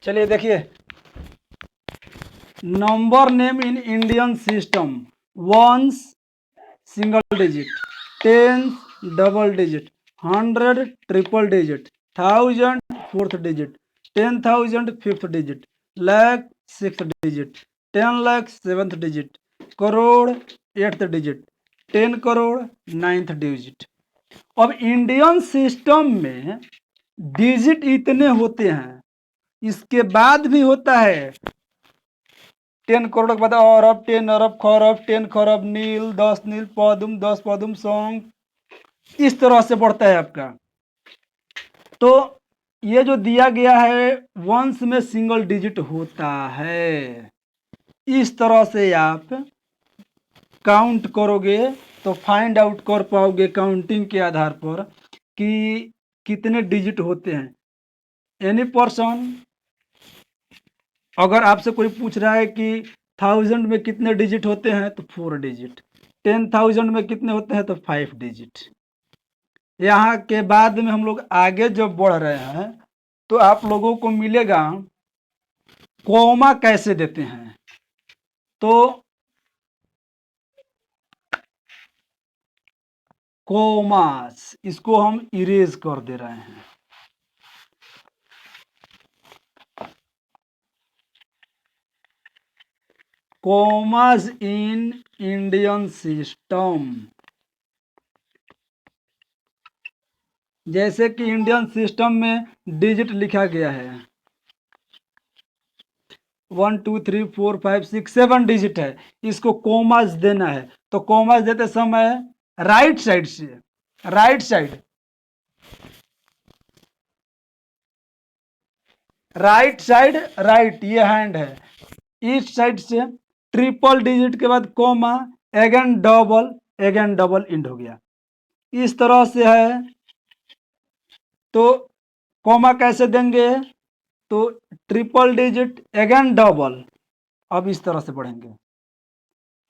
चलिए देखिए, number name in Indian system. Ones single digit, tens double digit, 100 triple digit, 1000 fourth digit, 10,000 fifth digit, lakh six digit, 10 lakh seventh digit, crore eighth digit, 10 crore ninth digit. अब Indian system में digit इतने होते हैं, इसके बाद भी होता है 10 करोड़ के बाद अरब, 10 अरब, खरब, 10 खरब, नील, 10 नील, पदुम, 10 पदुम, सौंग, इस तरह से बढ़ता है आपका। तो ये जो दिया गया है वंश में सिंगल डिजिट होता है, इस तरह से आप काउंट करोगे तो फाइंड आउट कर पाओगे काउंटिंग के आधार पर कि कितने डिजिट होते हैं। एनी पर्सन, अगर आपसे कोई पूछ रहा है कि 1000 में कितने डिजिट होते हैं तो 4 डिजिट, 10,000 में कितने होते हैं तो 5 डिजिट। यहाँ के बाद में हम लोग आगे जब बढ़ रहे हैं तो आप लोगों को मिलेगा कॉमा कैसे देते हैं। तो कॉमास, इसको हम इरेज कर दे रहे हैं। कॉमास इन इंडियन सिस्टम, जैसे कि इंडियन सिस्टम में डिजिट लिखा गया है 1 2 3 4 5 6 7 डिजिट है, इसको कॉमास देना है। तो कॉमास देते समय राइट साइड से, right side, right side, right ये हैंड है, ईस्ट साइड से ट्रिपल डिजिट के बाद comma, again double, again double end हो गया, इस तरह से है। तो कॉमा कैसे देंगे तो ट्रिपल डिजिट अगेन डबल, अब इस तरह से पढ़ेंगे।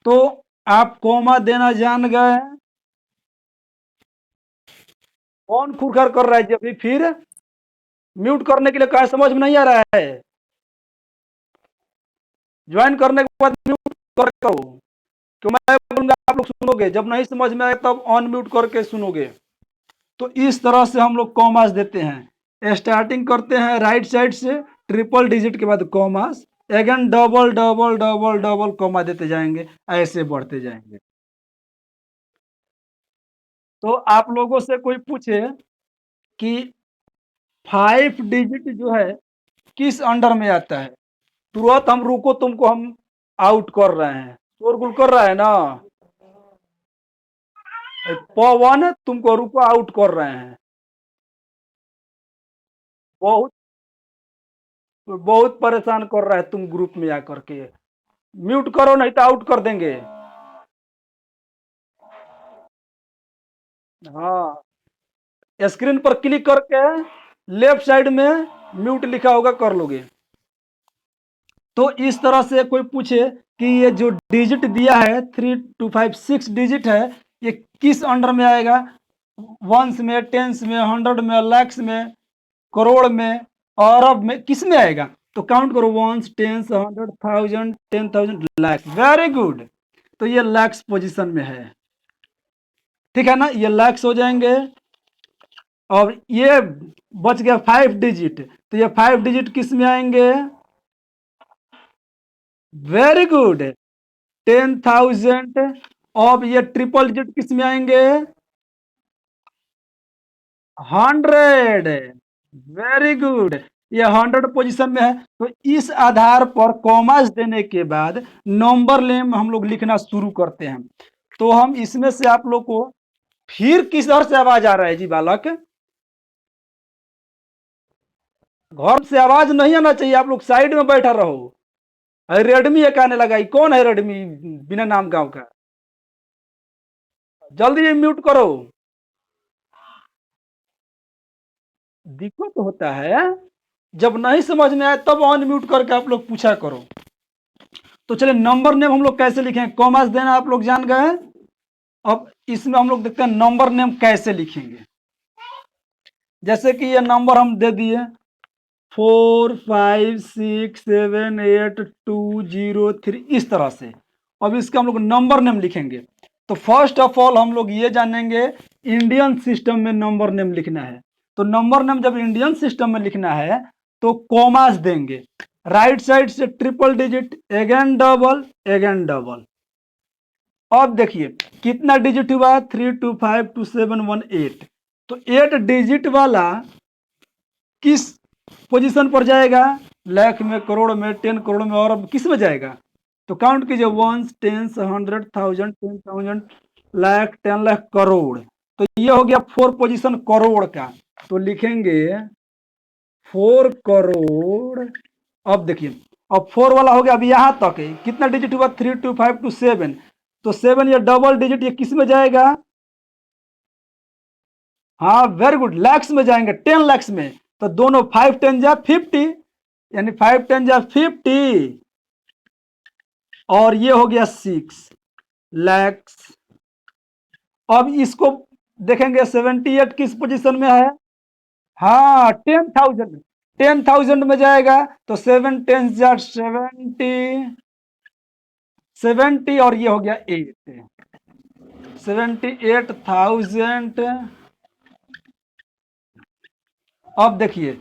तो आप कॉमा देना जान गए। कौन खुरखर कर रहा है जी अभी फिर? म्यूट करने के लिए कहा, समझ में नहीं आ रहा है? ज्वाइन करने के बाद म्यूट कर करो, तो मैं बोलूंगा आप लोग सुनोगे, जब नहीं समझ में आए तब ऑन म्यूट करके सुनोगे। तो इस तरह से हम लोग कॉमास देते हैं। स्टार्टिंग करते हैं राइट साइड से, ट्रिपल डिजिट के बाद commas, again double double double double comma देते जाएंगे, ऐसे बढ़ते जाएंगे। तो आप लोगों से कोई पूछे कि 5 डिजिट जो है किस अंडर में आता है, तुरंत हम रुको तुमको हम आउट कर रहे हैं, शोरगुल कर रहा है ना, पवन तुमको रुको आउट कर रहे हैं। बहुत बहुत परेशान कर रहा है तुम ग्रुप में आकर के, म्यूट करो नहीं तो आउट कर देंगे। हाँ, स्क्रीन पर क्लिक करके लेफ्ट साइड में म्यूट लिखा होगा, कर लोगे। तो इस तरह से कोई पूछे कि ये जो डिजिट दिया है 3 2 5 6 डिजिट है, ये किस अंडर में आएगा, वंस में, टेंस में, 100 में, लैक्स में, करोड़ में, अरब में, किस में आएगा? तो काउंट करो, ones, tens, 100, 1000, 10,000, lakhs. Very good, तो ये लैक्स पोजीशन में है, ठीक है ना, ये लैक्स हो जाएंगे। और ये बच गया 5 डिजिट, तो ये 5 डिजिट किस में आएंगे? Very good, 10,000। अब ये ट्रिपल डिजिट किस में आएंगे? 100। वेरी गुड, ये 100 पोजीशन में है। तो इस आधार पर कॉमास देने के बाद नंबर नेम हम लोग लिखना शुरू करते हैं। तो हम इसमें से आप लोग को फिर किस ओर से आवाज आ रहा है जी बालक? घर से आवाज नहीं आना चाहिए, आप लोग साइड में बैठा रहो। रेडमी एक आने लगा, कौन है रेडमी बिना नाम गांव का? जल्दी म्यूट करो, दिक्कत होता है। जब नहीं समझ में आए तब ऑन म्यूट करके आप लोग पूछा करो। तो चलिए, नंबर नेम हम लोग कैसे लिखें, कॉमर्स देना आप लोग जान गए। अब इसमें हम लोग देखते हैं नंबर नेम कैसे लिखेंगे। जैसे कि ये नंबर हम दे दिए 4 5 6 7 8 2 0 3 इस तरह से। अब इसका हम लोग नंबर नेम लिखेंगे। तो फर्स्ट ऑफ ऑल हम लोग ये जानेंगे इंडियन सिस्टम में नंबर नेम लिखना है। तो नंबर नेम जब इंडियन सिस्टम में लिखना है तो कॉमास देंगे, राइट साइड से triple digit, again double, again double. अब देखिए कितना डिजिट हुआ, 3 2 5 2 7 1 8। तो 8 डिजिट वाला किस पोजीशन पर जाएगा, लाख में, करोड़ में, 10 करोड़ में, और अब किस में जाएगा? तो काउंट कीजिए, वंस, टेंस, 100, 1000, 10,000, लाख, 10 लाख, करोड़। तो ये हो गया 4 पोजीशन करोड़ का। तो लिखेंगे 4 करोड़। अब देखिए, अब 4 वाला हो गया, अब यहां तक है, कितना डिजिट हुआ, 3 2 5 2 7। तो 7 ये डबल डिजिट, ये किस में जाएगा? हाँ वेरी गुड, लैक्स में जाएंगे, 10 लैक्स में। तो दोनों 5 10 जा 50, यानी 5 10 जा 50, और ये हो गया 6 लैक्स। अब इसको देखेंगे 78 किस पोजीशन में है? हाँ 10,000, 10,000 में जाएगा। तो 7 10 जा 70, 70, और ये हो गया 8, 78,000। अब देखिए,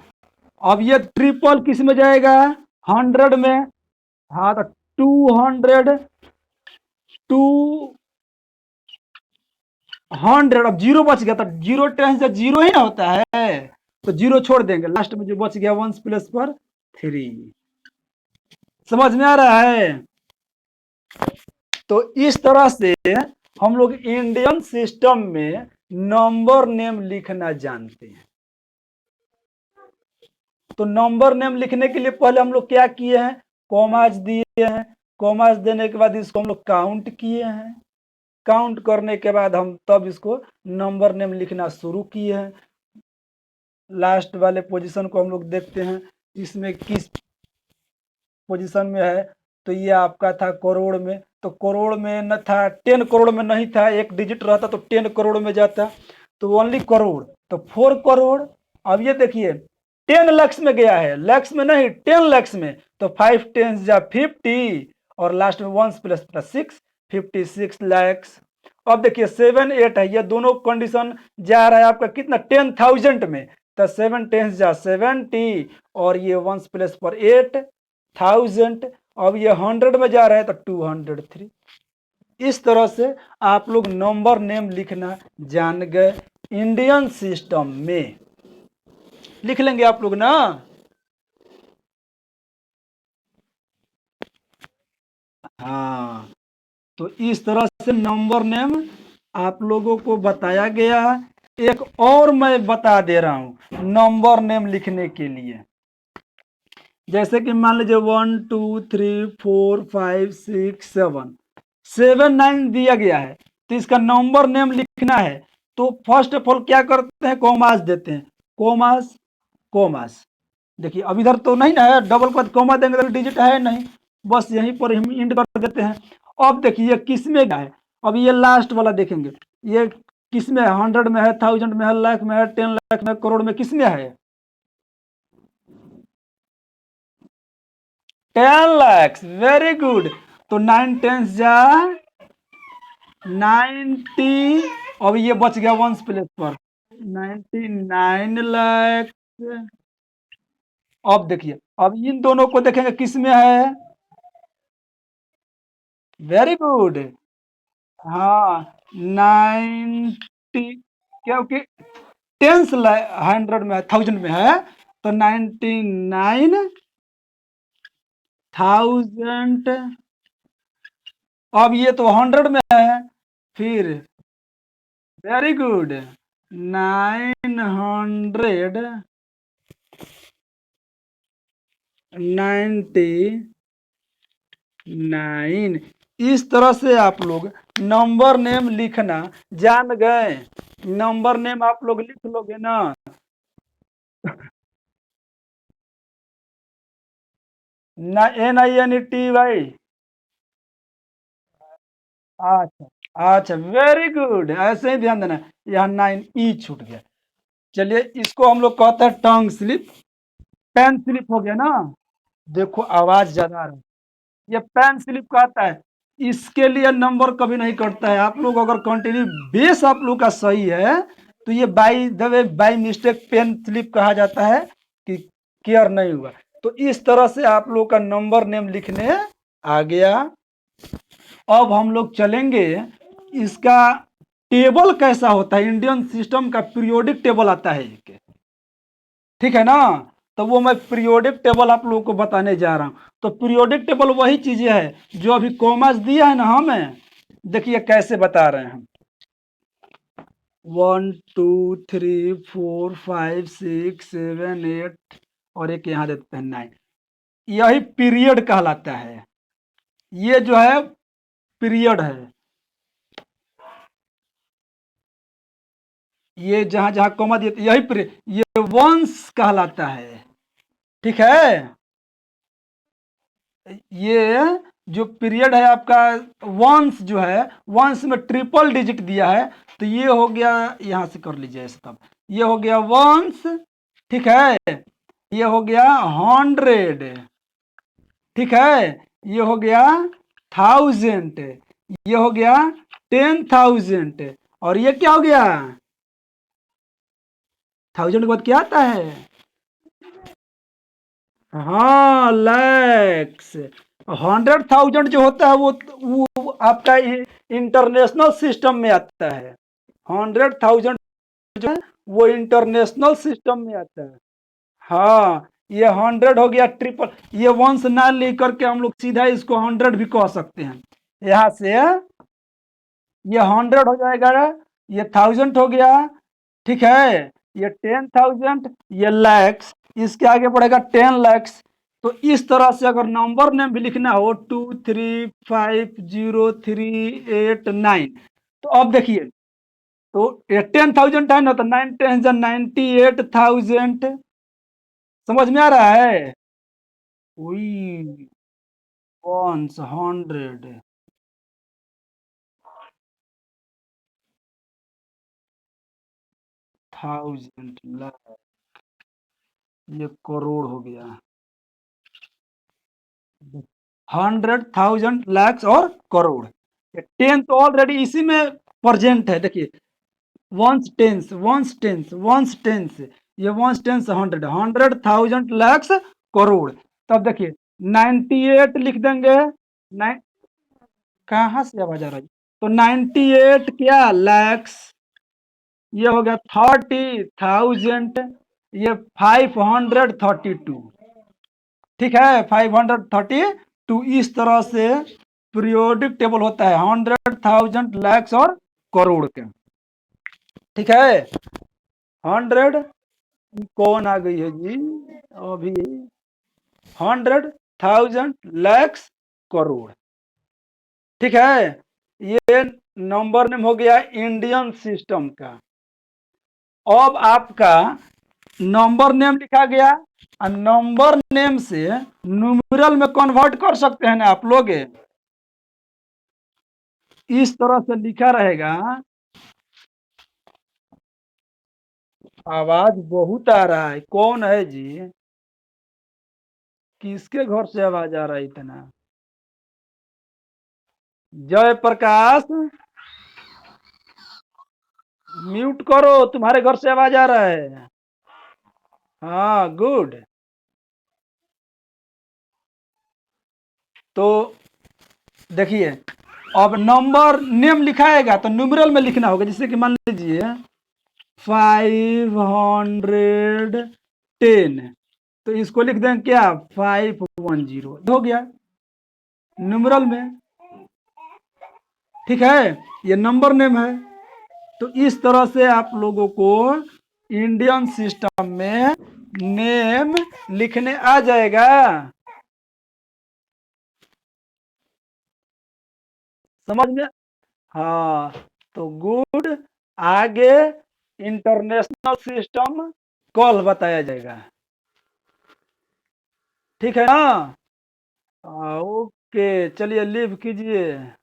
अब ये ट्रिपल किस में जाएगा? 100 में। हाँ तो 200, 200, अब जीरो बच गया, तो जीरो टेंस से जीरो ही ना होता है, तो जीरो छोड़ देंगे, लास्ट में जो बच गया वंस प्लस पर 3। समझ में आ रहा है? तो इस तरह से हम लोग इंडियन सिस्टम में नंबर नेम लिखना जानते हैं। तो नंबर नेम लिखने के लिए पहले हम लोग क्या किए हैं, कॉमास दिए हैं। कॉमास देने के बाद इसको हम लोग काउंट किए हैं। काउंट करने के बाद हम तब इसको नंबर नेम लिखना शुरू किए हैं। लास्ट वाले पोजीशन को हम लोग देखते हैं, इसमें किस पोजीशन में है। तो ये आपका था करोड़ में, तो करोड़ में न था, 10 करोड़ में नहीं था, एक डिजिट रहता तो 10 करोड़ में जाता, तो ओनली करोड़, तो 4 करोड़। अब ये देखिए 10 लैक्स में गया है, लैक्स में नहीं, 10 लैक्स में। तो 5 10 जा 50, और लास्ट में 1 प्लस प्लस 6, 56 लैक्स। अब देखिए 7 8 है, ये दोनों कंडीशन जा रहा है आपका कितना, 10,000 में। तो 7 10 जा 70, और ये 1 प्लस पर 8,000। अब ये 100 में जा रहा है तो 203। इस तरह से आप लोग नंबर नेम लिखना जान गए इंडियन सिस्टम में। लिख लेंगे आप लोग ना? हाँ, तो इस तरह से नंबर नेम आप लोगों को बताया गया है। एक और मैं बता दे रहा हूं नंबर नेम लिखने के लिए। जैसे कि मान लीजिए 1 2 3 4 5 6 7, 7 9 दिया गया है, तो इसका नंबर नेम लिखना है। तो फर्स्ट ऑफ ऑल क्या करते हैं, कॉमास देते हैं, कॉमास, कॉमास। देखिए अब इधर तो नहीं ना है, डबल के बाद कॉमा देंगे तो डिजिट है नहीं, बस यहीं पर हम इंड कर देते हैं। अब देखिए ये किस में है, अब ये लास्ट वाला देखेंगे, ये किस में है, 100 में है, 1000 में है, लाख में है, 10 लाख में, करोड़ में, किस में है? 10 lakhs, वेरी गुड। तो 9 10 जा 90, अब ये बच गया वंस प्लेस पर 99 लाख। अब देखिए, अब इन दोनों को देखेंगे किस में है, वेरी गुड। हाँ 90, क्योंकि टेंस 100 में, 1000 में है, तो 99,000। अब ये तो 100 में है, फिर वेरी गुड 999। इस तरह से आप लोग नंबर नेम लिखना जान गए। नंबर नेम आप लोग लिख लोगे ना? ना NINETY। अच्छा अच्छा, वेरी गुड, ऐसे ही ध्यान देना। यहाँ 9 ई छूट गया। चलिए इसको हम लोग कहते हैं टंग स्लिप। पेन स्लिप हो गया ना, देखो आवाज ज्यादा आ रहा है, ये पेन स्लिप कहता है। इसके लिए नंबर कभी नहीं कटता है। आप लोग अगर कंटिन्यू बेस आप लोग का सही है तो ये by the way by mistake pen slip कहा जाता है कि केयर नहीं हुआ। तो इस तरह से आप लोग का नंबर नेम लिखने आ गया। अब हम लोग चलेंगे इसका टेबल कैसा होता है। इंडियन सिस्टम का पीरियोडिक टेबल आता है एक, ठीक है ना। तो वो मैं पीरियोडिक टेबल आप लोगों को बताने जा रहा हूं। तो पीरियोडिक टेबल वही चीजें है जो अभी कॉमर्स दिया है ना हमें, देखिए कैसे बता रहे हैं हम। 1 2 3 4 5 6 7 8 और एक यहाँ देते हैं 9, यही पीरियड कहलाता है। ये जो है पीरियड है, ये जहां जहां कॉमा दिए यही पीरियड, ये वंश कहलाता है, ठीक है। ये जो पीरियड है आपका वंश जो है, वंश में ट्रिपल डिजिट दिया है। तो ये हो गया, यहां से कर लीजिए ऐसे, तब ये हो गया वंश, ठीक है। ये हो गया 100, ठीक है। ये हो गया 1000, ये हो गया 10,000, और ये क्या हो गया 1000 के बाद क्या आता है, हाँ लैक्स। 100,000 जो होता है वो आपका इंटरनेशनल सिस्टम में आता है। 100,000 जो है वो इंटरनेशनल सिस्टम में आता है। हाँ, ये 100 हो गया ट्रिपल, ये वंस ना लेकर के हम लोग सीधा इसको 100 भी कह सकते हैं। यहाँ से ये 100 हो जाएगा, ये 1000 हो गया, ठीक है। ये 10,000, ये लैक्स, इसके आगे बढ़ेगा 10 लैक्स। तो इस तरह से अगर नंबर नेम भी लिखना हो 2 3 5 0 3 8 9, तो अब देखिए, तो ये 10,000 है ना, तो 9 10 98,000, समझ में आ रहा है। वही वंस 100, 1000, ये करोड़ हो गया। 100,000 लैक्स और करोड़, 10 तो ऑलरेडी इसी में प्रेजेंट है। देखिए ones tens, ones tens, ones tens, ये वंस टेंस 100,000 लैक्स करोड़। तब देखिए 98 लिख देंगे, नाइन, कहाँ से आवाज आ रहा है, तो 98 क्या लैक्स, ये हो गया 30,000, ये 532, ठीक है 532। इस तरह से पीरियोडिक टेबल होता है 100,000 लैक्स और करोड़ के, ठीक है। 100 कौन आ गई है जी अभी, 100,000 लैक्स करोड़, ठीक है। ये नंबर नेम हो गया इंडियन सिस्टम का। अब आपका नंबर नेम लिखा गया, और नंबर नेम से न्यूमेरल में कन्वर्ट कर सकते हैं ना आप लोग, इस तरह से लिखा रहेगा। आवाज बहुत आ रहा है, कौन है जी, किसके घर से आवाज आ रहा है इतना। जय प्रकाश, म्यूट करो, तुम्हारे घर से आवाज आ रहा है। हाँ गुड। तो देखिए, अब नंबर नेम लिखाएगा तो न्यूमेरल में लिखना होगा। जैसे कि मान लीजिए 510, तो इसको लिख दें क्या 510, हो गया न्यूमेरल में, ठीक है। ये नंबर नेम है। तो इस तरह से आप लोगों को इंडियन सिस्टम में नेम लिखने आ जाएगा, समझ में। हाँ, तो गुड, आगे इंटरनेशनल सिस्टम कॉल बताया जाएगा, ठीक है ना। ओके चलिए लीव कीजिए।